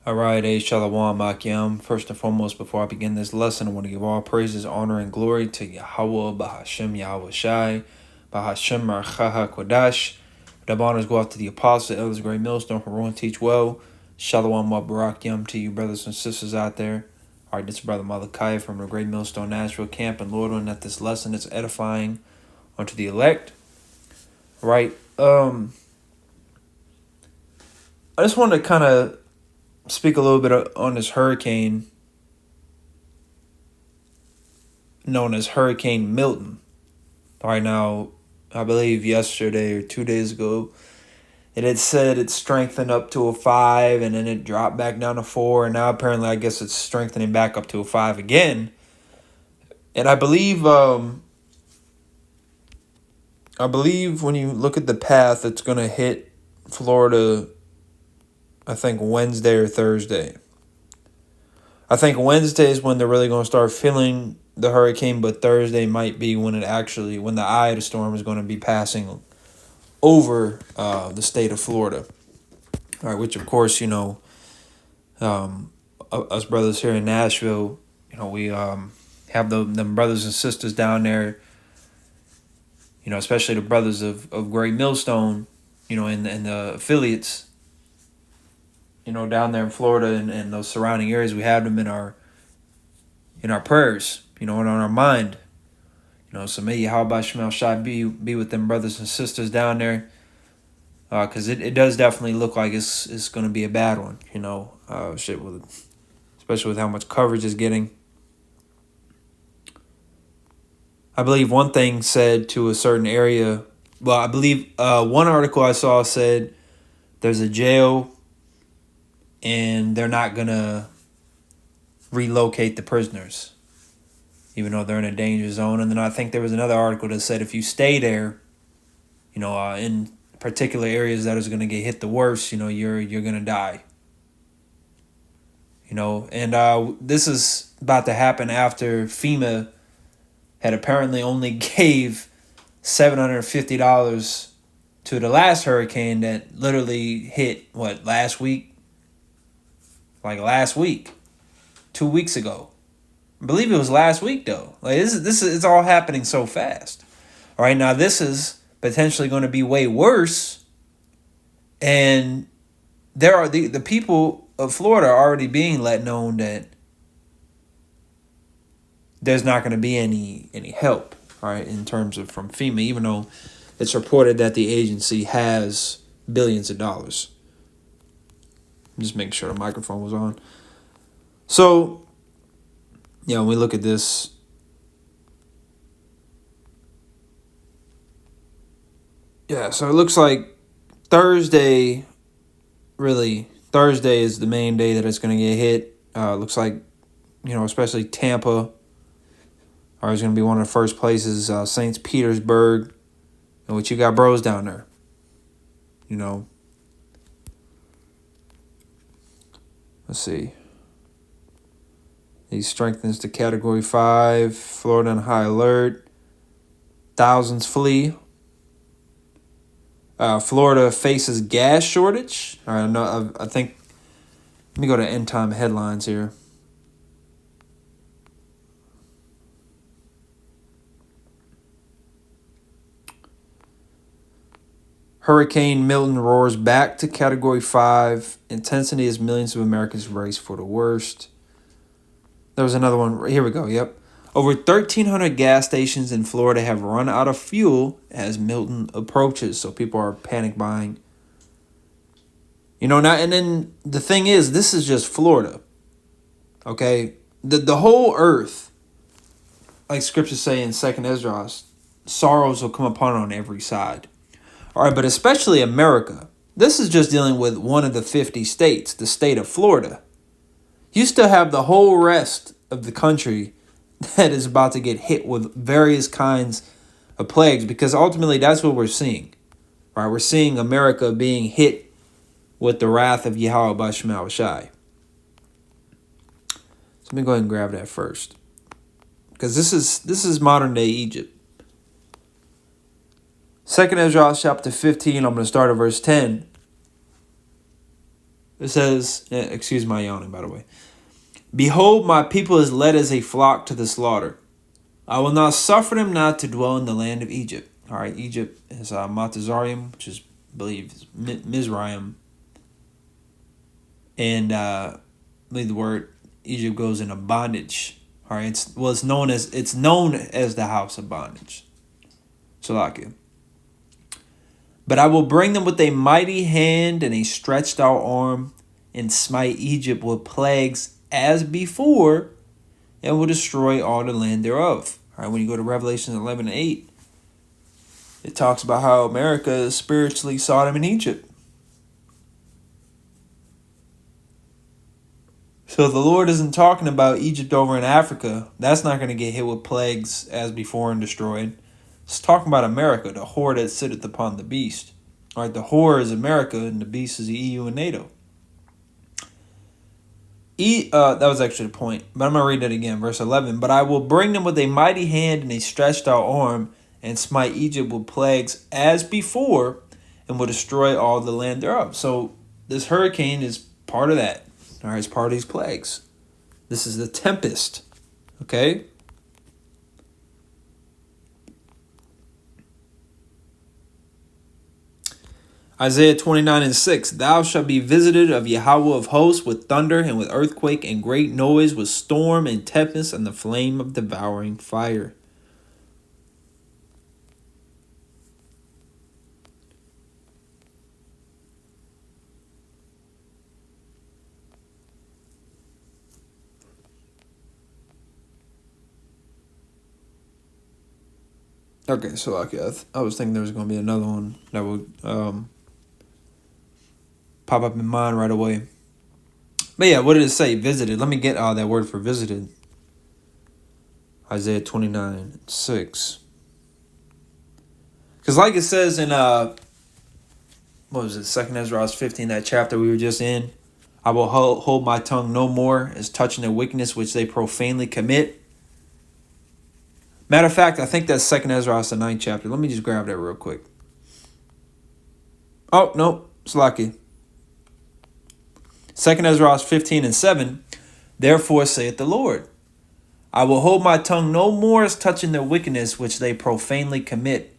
All right, Shalom Akim. First and foremost, before I begin this lesson, I want to give all praises, honor, and glory to Yahweh, Bahashem Yahweh Shai, Bahashem Marchaha Kodash. The honors go out to the apostles, elders, great millstone, who and teach well. Shalom Barakyam to you, brothers and sisters out there. All right, this is Brother Malachi from the Great Millstone Nashville Camp, and Lord, that this lesson is edifying unto the elect. All right, I just want to kind of speak a little bit on this hurricane known as Hurricane Milton. All right, now, I believe yesterday or 2 days ago, it had said it strengthened up to a 5, and then it dropped back down to 4, and now apparently I guess it's strengthening back up to a 5 again. And I believe when you look at the path, it's going to hit Florida, I think Wednesday or Thursday. I think Wednesday is when they're really going to start feeling the hurricane, but Thursday might be when the eye of the storm is going to be passing over the state of Florida. All right, which of course, us brothers here in Nashville, we have them brothers and sisters down there, especially the brothers of Great Millstone, and the affiliates, down there in Florida and those surrounding areas. We have them in our prayers, and on our mind. So may Yahweh Shemel Shai be with them brothers and sisters down there. Because it does definitely look like it's going to be a bad one, especially with how much coverage it's getting. I believe one thing said to a certain area, well, I believe one article I saw said there's a jail and they're not going to relocate the prisoners, even though they're in a danger zone. And then I think there was another article that said if you stay there, in particular areas that is going to get hit the worst, you're going to die. And this is about to happen after FEMA had apparently only gave $750 to the last hurricane that literally hit, last week? Like last week, 2 weeks ago. I believe it was last week though. This is it's all happening so fast. All right, now this is potentially going to be way worse, and there are the people of Florida are already being let known that there's not going to be any help, all right, in terms of from FEMA, even though it's reported that the agency has billions of dollars. Just making sure the microphone was on. So, when we look at this, so it looks like Thursday is the main day that it's going to get hit. Looks like, especially Tampa is going to be one of the first places, St. Petersburg, and what you got bros down there, Let's see. He strengthens to Category 5, Florida on high alert, thousands flee. Florida faces gas shortage. All right, I think. Let me go to end time headlines here. Hurricane Milton roars back to Category 5. Intensity as millions of Americans race for the worst. There was another one. Here we go. Yep. Over 1,300 gas stations in Florida have run out of fuel as Milton approaches. So people are panic buying. Now, and then the thing is, this is just Florida. Okay? The whole earth, like scriptures say in 2nd Ezra, sorrows will come upon it on every side. All right, but especially America. This is just dealing with one of the 50 states, the state of Florida. You still have the whole rest of the country that is about to get hit with various kinds of plagues, because ultimately that's what we're seeing. All right, we're seeing America being hit with the wrath of Yahweh Bashmal Shai. So let me go ahead and grab that first, because this is modern day Egypt. 2nd Ezra chapter 15, I'm going to start at verse 10. It says, excuse my yawning, by the way. Behold, my people is led as a flock to the slaughter. I will not suffer them not to dwell in the land of Egypt. All right, Egypt is Matazarium, which is, I believe, is Mizraim. And I believe the word Egypt goes into bondage. All right, it's known as the house of bondage. Salakia. But I will bring them with a mighty hand and a stretched out arm, and smite Egypt with plagues as before, and will destroy all the land thereof. All right, when you go to Revelation 11:8, it talks about how America is spiritually Sodom and Egypt. So the Lord isn't talking about Egypt over in Africa. That's not going to get hit with plagues as before and destroyed. It's talking about America, the whore that sitteth upon the beast. All right, the whore is America, and the beast is the EU and NATO. That was actually the point, but I'm going to read it again, verse 11. But I will bring them with a mighty hand and a stretched out arm, and smite Egypt with plagues as before, and will destroy all the land thereof. So this hurricane is part of that. All right, it's part of these plagues. This is the tempest, okay? Isaiah 29:6, thou shalt be visited of Yahweh of hosts with thunder and with earthquake and great noise, with storm and tempest and the flame of devouring fire. Okay, so I was thinking there was going to be another one that would pop up in mind right away. But yeah, what did it say? Visited. Let me get that word for visited. Isaiah 29:6. Because like it says in, what was it? 2nd Ezra 15, that chapter we were just in. I will hold my tongue no more as touching the wickedness which they profanely commit. Matter of fact, I think that's 2nd Ezra, the 9th chapter. Let me just grab that real quick. Oh, no. It's lucky. 2nd Ezra 15:7. Therefore saith the Lord, I will hold my tongue no more as touching their wickedness which they profanely commit.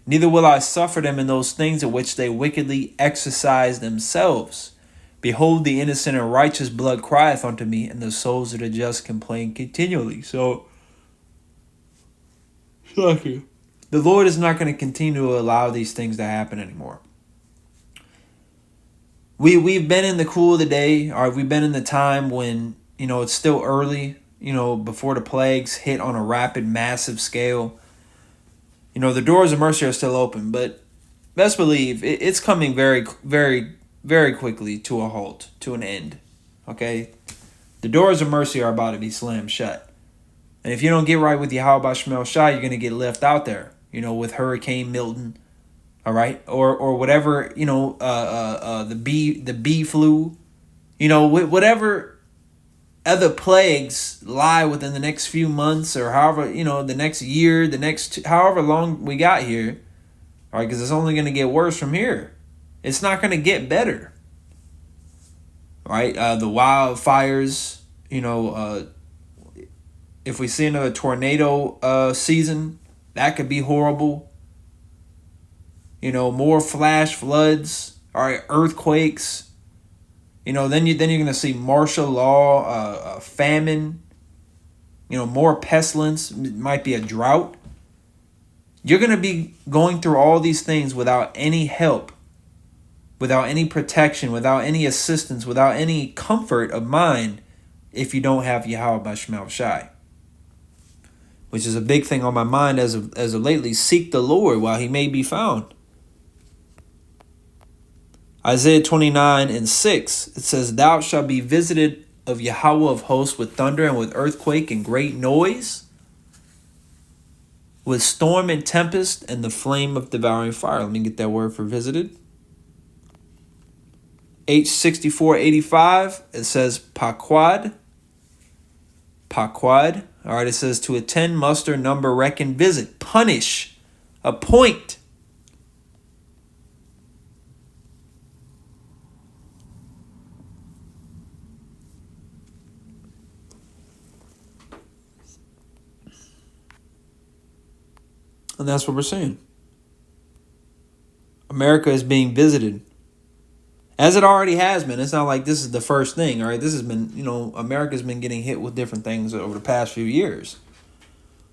Neither will I suffer them in those things in which they wickedly exercise themselves. Behold, the innocent and righteous blood crieth unto me, and the souls of the just complain continually. So, the Lord is not going to continue to allow these things to happen anymore. We've been in the cool of the day, or we've been in the time when, it's still early, before the plagues hit on a rapid, massive scale. The doors of mercy are still open, but best believe it's coming very, very, very quickly to a halt, to an end. Okay? The doors of mercy are about to be slammed shut. And if you don't get right with Yahweh Shemel Shai, you're going to get left out there, with Hurricane Milton, all right? Or whatever, the bee flu, whatever other plagues lie within the next few months or however, the next year, however long we got here, all right? Because it's only going to get worse from here. It's not going to get better, all right? The wildfires, if we see another tornado season, that could be horrible. More flash floods, all right, earthquakes. Then you're going to see martial law, famine. More pestilence. It might be a drought. You're going to be going through all these things without any help, without any protection, without any assistance, without any comfort of mind if you don't have Yahweh Shemel Shai. Which is a big thing on my mind as of lately. Seek the Lord while he may be found. Isaiah 29:6, it says, thou shalt be visited of Yahweh of hosts with thunder and with earthquake and great noise, with storm and tempest and the flame of devouring fire. Let me get that word for visited. H6485, it says paquad. Paquad. All right, it says to attend, muster, number, reckon, visit, punish, appoint. And that's what we're seeing. America is being visited. As it already has been. It's not like this is the first thing, all right? This has been, America's been getting hit with different things over the past few years.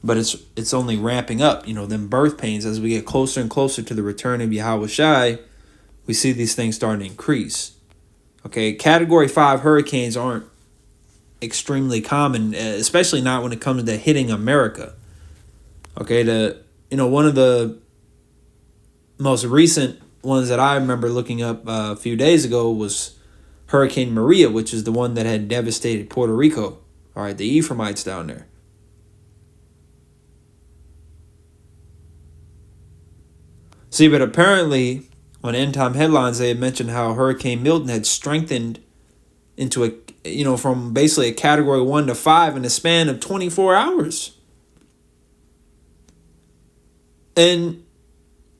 But it's only ramping up, them birth pains. As we get closer and closer to the return of Yahweh Shai, we see these things starting to increase. Okay, Category 5 hurricanes aren't extremely common, especially not when it comes to hitting America. Okay, one of the most recent ones that I remember looking up a few days ago was Hurricane Maria, which is the one that had devastated Puerto Rico. All right, the Ephraimites down there. See, but apparently on End Time Headlines, they had mentioned how Hurricane Milton had strengthened into from basically a Category 1 to 5 in the span of 24 hours. And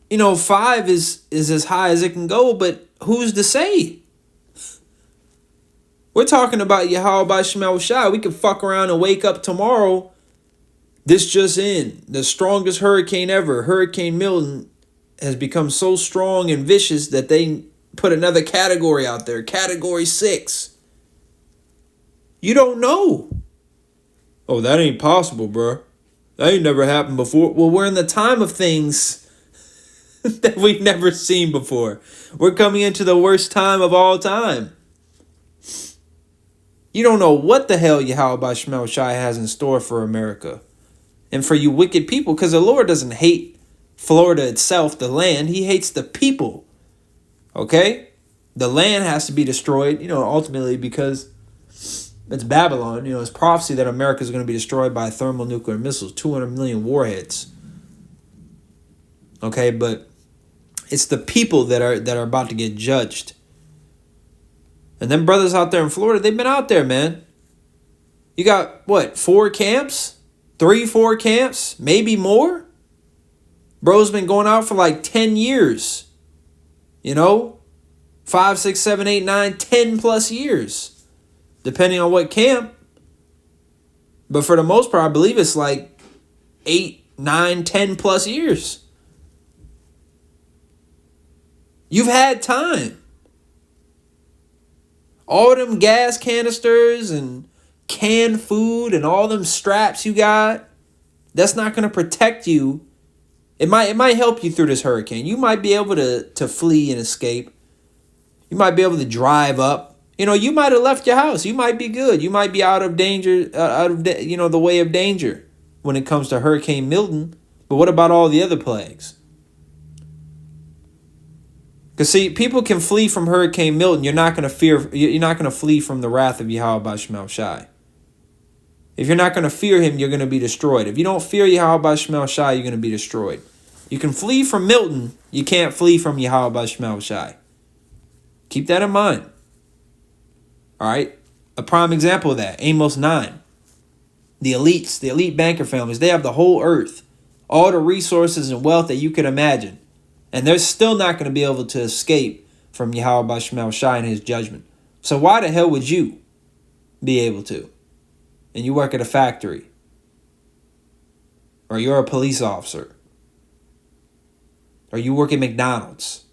5 is as high as it can go, but who's to say? We're talking about Yahweh Shemel Shai. We could fuck around and wake up tomorrow. This just in. The strongest hurricane ever, Hurricane Milton, has become so strong and vicious that they put another category out there, Category 6. You don't know. Oh, that ain't possible, bro. That ain't never happened before. Well, we're in the time of things that we've never seen before. We're coming into the worst time of all time. You don't know what the hell Yahweh Shemel Shai has in store for America and for you wicked people, because the Lord doesn't hate Florida itself, the land. He hates the people. Okay? The land has to be destroyed, ultimately because it's Babylon. It's prophecy that America is going to be destroyed by thermonuclear missiles, 200 million warheads. Okay, but it's the people that are about to get judged. And them brothers out there in Florida, they've been out there, man. You got, 4 camps? 4 camps? Maybe more? Bro's been going out for like 10 years. 5, 6, 7, 8, 9, 10 plus years. Depending on what camp. But for the most part, I believe it's like 8, 9, 10 plus years. You've had time. All them gas canisters and canned food and all them straps you got, that's not going to protect you. It might help you through this hurricane. You might be able to flee and escape. You might be able to drive up. You might have left your house. You might be good. You might be out of danger, the way of danger when it comes to Hurricane Milton. But what about all the other plagues? Because see, people can flee from Hurricane Milton. You're not going to flee from the wrath of Yahweh Shemel Shai. If you're not going to fear him, you're going to be destroyed. If you don't fear Yahweh Shemel Shai, you're going to be destroyed. You can flee from Milton. You can't flee from Yahweh Shemel Shai. Keep that in mind. All right? A prime example of that, Amos 9. The elites, the elite banker families, they have the whole earth. All the resources and wealth that you could imagine. And they're still not going to be able to escape from Yahweh Shemel Shai and his judgment. So why the hell would you be able to? And you work at a factory. Or you're a police officer. Or you work at McDonald's.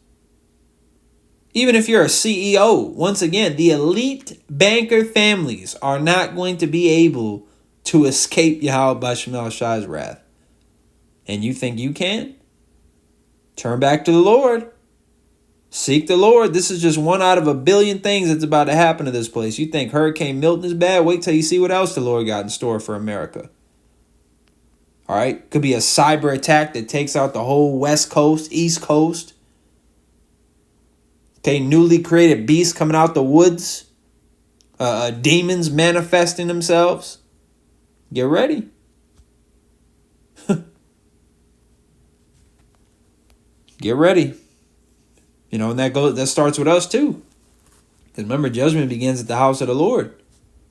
Even if you're a CEO, once again, the elite banker families are not going to be able to escape Yahweh Shemel Shai's wrath. And you think you can? Turn back to the Lord. Seek the Lord. This is just one out of a billion things that's about to happen to this place. You think Hurricane Milton is bad? Wait till you see what else the Lord got in store for America. All right? Could be a cyber attack that takes out the whole West Coast, East Coast. Okay, newly created beasts coming out the woods. Demons manifesting themselves. Get ready. Get ready. And that starts with us too. Because remember, judgment begins at the house of the Lord.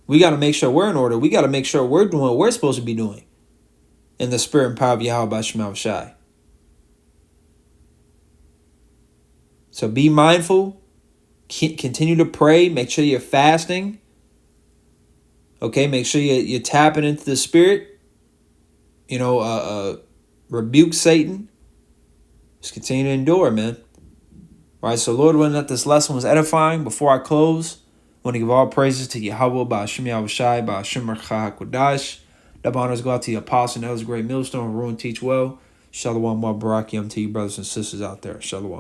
We got to make sure we're in order. We got to make sure we're doing what we're supposed to be doing in the spirit and power of Yahweh Shemel Shai. So be mindful. Continue to pray. Make sure you're fasting. Okay, make sure you're tapping into the spirit. rebuke Satan. Just continue to endure, man. All right, so Lord willing that this lesson was edifying. Before I close, I want to give all praises to Yahweh, Ba'ashem Yahushai, Ba'ashem Merchah HaKodash. Double honors go out to the apostle and elders, great millstone, rule and teach well. Shalom, wa barakiam to you brothers and sisters out there. Shalom.